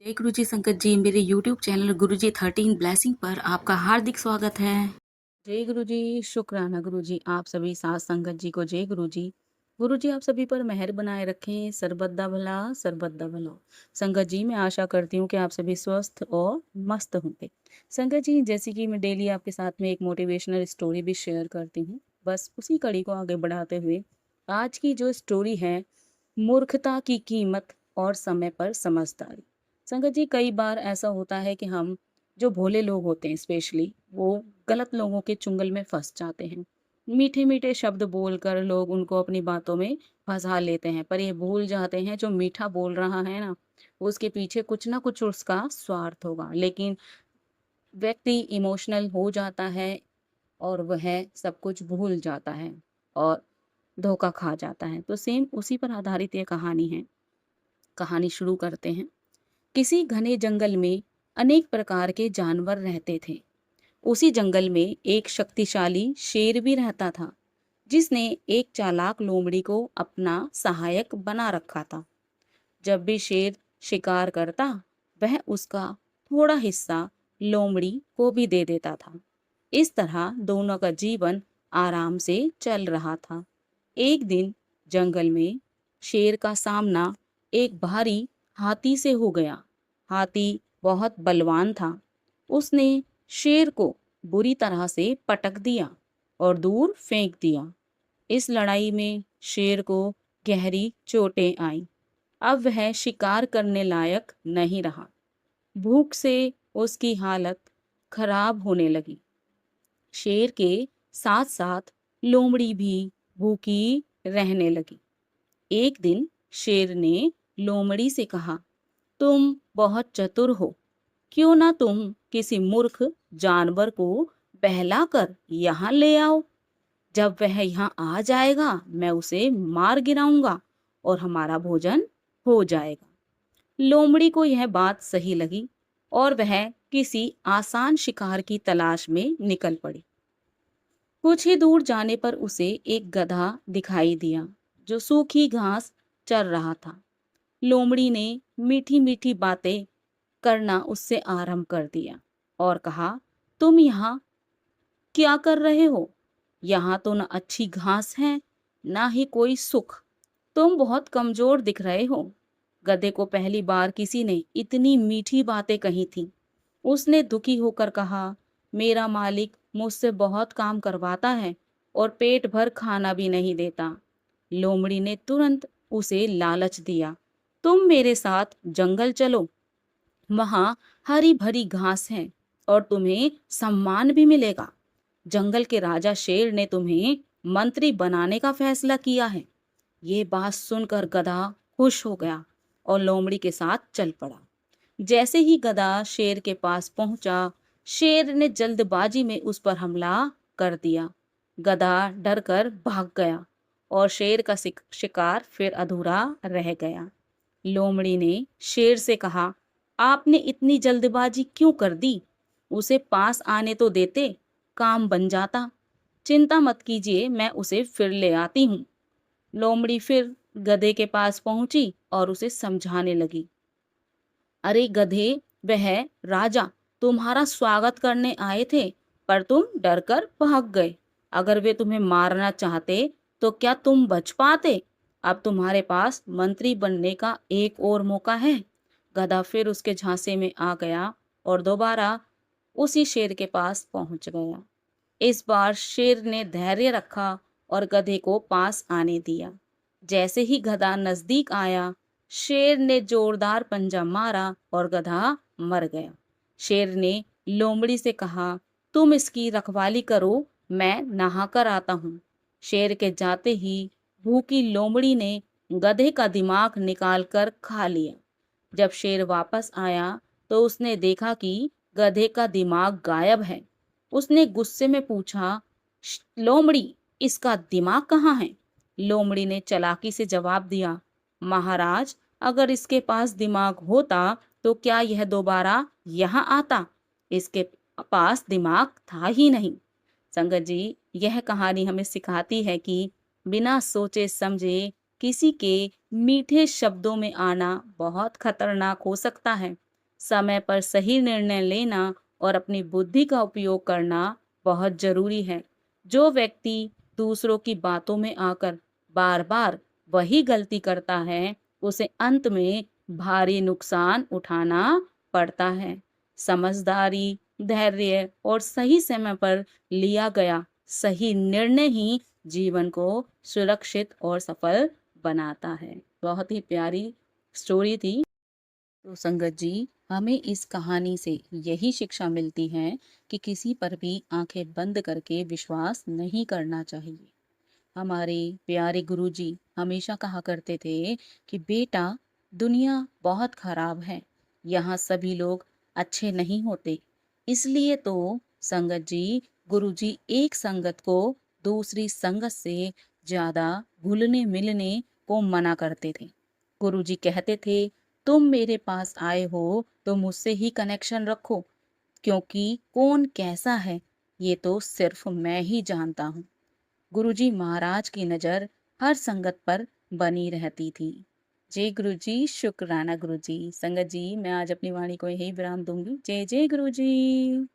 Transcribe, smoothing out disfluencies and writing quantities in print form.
जय गुरु जी संगत जी, मेरे यूट्यूब चैनल गुरु जी 13 ब्लेसिंग पर आपका हार्दिक स्वागत है। जय गुरु जी, शुक्राना गुरु जी, आप सभी साथ संगत जी को जय गुरु जी। गुरु जी आप सभी पर मेहर बनाए रखें, सरबत दा भला सरबत दा भला। संगत जी मैं आशा करती हूँ कि आप सभी स्वस्थ और मस्त होंगे। संगत जी जैसे कि मैं डेली आपके साथ में एक मोटिवेशनल स्टोरी भी शेयर करती हूँ, बस उसी कड़ी को आगे बढ़ाते हुए आज की जो स्टोरी है, मूर्खता की कीमत और समय पर समझदारी। संगत जी कई बार ऐसा होता है कि हम जो भोले लोग होते हैं स्पेशली वो गलत लोगों के चुंगल में फंस जाते हैं। मीठे मीठे शब्द बोलकर लोग उनको अपनी बातों में फंसा लेते हैं, पर ये भूल जाते हैं जो मीठा बोल रहा है ना, उसके पीछे कुछ ना कुछ उसका स्वार्थ होगा। लेकिन व्यक्ति इमोशनल हो जाता है और वह सब कुछ भूल जाता है और धोखा खा जाता है। तो सेम उसी पर आधारित ये कहानी है। कहानी शुरू करते हैं। किसी घने जंगल में अनेक प्रकार के जानवर रहते थे। उसी जंगल में एक शक्तिशाली शेर भी रहता था, जिसने एक चालाक लोमड़ी को अपना सहायक बना रखा था। जब भी शेर शिकार करता, वह उसका थोड़ा हिस्सा लोमड़ी को भी दे देता था। इस तरह दोनों का जीवन आराम से चल रहा था। एक दिन जंगल में शेर का सामना एक भारी हाथी से हो गया। हाथी बहुत बलवान था। उसने शेर को बुरी तरह से पटक दिया और दूर फेंक दिया। इस लड़ाई में शेर को गहरी चोटें आईं। अब वह शिकार करने लायक नहीं रहा। भूख से उसकी हालत खराब होने लगी। शेर के साथ साथ लोमड़ी भी भूखी रहने लगी। एक दिन शेर ने लोमड़ी से कहा, तुम बहुत चतुर हो, क्यों ना तुम किसी मूर्ख जानवर को बहलाकर यहाँ ले आओ। जब वह यहाँ आ जाएगा मैं उसे मार गिराऊंगा और हमारा भोजन हो जाएगा। लोमड़ी को यह बात सही लगी और वह किसी आसान शिकार की तलाश में निकल पड़ी। कुछ ही दूर जाने पर उसे एक गधा दिखाई दिया जो सूखी घास चर रहा था। लोमड़ी ने मीठी मीठी बातें करना उससे आरंभ कर दिया और कहा, तुम यहाँ क्या कर रहे हो? यहाँ तो न अच्छी घास है, ना ही कोई सुख। तुम बहुत कमजोर दिख रहे हो। गधे को पहली बार किसी ने इतनी मीठी बातें कही थी। उसने दुखी होकर कहा, मेरा मालिक मुझसे बहुत काम करवाता है और पेट भर खाना भी नहीं देता। लोमड़ी ने तुरंत उसे लालच दिया, तुम मेरे साथ जंगल चलो, वहां हरी भरी घास है और तुम्हें सम्मान भी मिलेगा। जंगल के राजा शेर ने तुम्हें मंत्री बनाने का फैसला किया है। ये बात सुनकर गधा खुश हो गया और लोमड़ी के साथ चल पड़ा। जैसे ही गधा शेर के पास पहुंचा, शेर ने जल्दबाजी में उस पर हमला कर दिया। गधा डरकर भाग गया और शेर का शिकार फिर अधूरा रह गया। लोमड़ी ने शेर से कहा, आपने इतनी जल्दबाजी क्यों कर दी? उसे पास आने तो देते, काम बन जाता। चिंता मत कीजिए, मैं उसे फिर ले आती हूँ। लोमड़ी फिर गधे के पास पहुंची और उसे समझाने लगी, अरे गधे, वह राजा तुम्हारा स्वागत करने आए थे, पर तुम डरकर भाग गए। अगर वे तुम्हें मारना चाहते तो क्या तुम बच पाते? अब तुम्हारे पास मंत्री बनने का एक और मौका है। गधा फिर उसके झांसे में आ गया और दोबारा उसी शेर के पास पहुंच गया। इस बार शेर ने धैर्य रखा और गधे को पास आने दिया। जैसे ही गधा नजदीक आया, शेर ने जोरदार पंजा मारा और गधा मर गया। शेर ने लोमड़ी से कहा, तुम इसकी रखवाली करो, मैं नहाकर आता हूँ। शेर के जाते ही भूखी लोमड़ी ने गधे का दिमाग निकालकर खा लिया। जब शेर वापस आया तो उसने देखा कि गधे का दिमाग गायब है। उसने गुस्से में पूछा, लोमड़ी, इसका दिमाग कहाँ है? लोमड़ी ने चालाकी से जवाब दिया, महाराज, अगर इसके पास दिमाग होता तो क्या यह दोबारा यहाँ आता? इसके पास दिमाग था ही नहीं। संगत जी, यह कहानी हमें सिखाती है कि बिना सोचे समझे किसी के मीठे शब्दों में आना बहुत खतरनाक हो सकता है। समय पर सही निर्णय लेना और अपनी बुद्धि का उपयोग करना बहुत जरूरी है। जो व्यक्ति दूसरों की बातों में आकर बार बार वही गलती करता है, उसे अंत में भारी नुकसान उठाना पड़ता है। समझदारी, धैर्य और सही समय पर लिया गया सही निर्णय ही जीवन को सुरक्षित और सफल बनाता है। बहुत ही प्यारी स्टोरी थी। तो संगत जी, हमें इस कहानी से यही शिक्षा मिलती है कि किसी पर भी आंखें बंद करके विश्वास नहीं करना चाहिए। हमारे प्यारे गुरुजी हमेशा कहा करते थे कि बेटा, दुनिया बहुत खराब है, यहाँ सभी लोग अच्छे नहीं होते। इसलिए तो संगत जी, गुरुजी एक संगत को दूसरी संगत से ज्यादा घुलने मिलने को मना करते थे। गुरुजी कहते थे, तुम मेरे पास आए हो तो मुझसे ही कनेक्शन रखो, क्योंकि कौन कैसा है ये तो सिर्फ मैं ही जानता हूँ। गुरुजी महाराज की नजर हर संगत पर बनी रहती थी। जय गुरुजी, शुक्राना गुरुजी। संगत जी, मैं आज अपनी वाणी को यही विराम दूंगी। जय जय गुरुजी।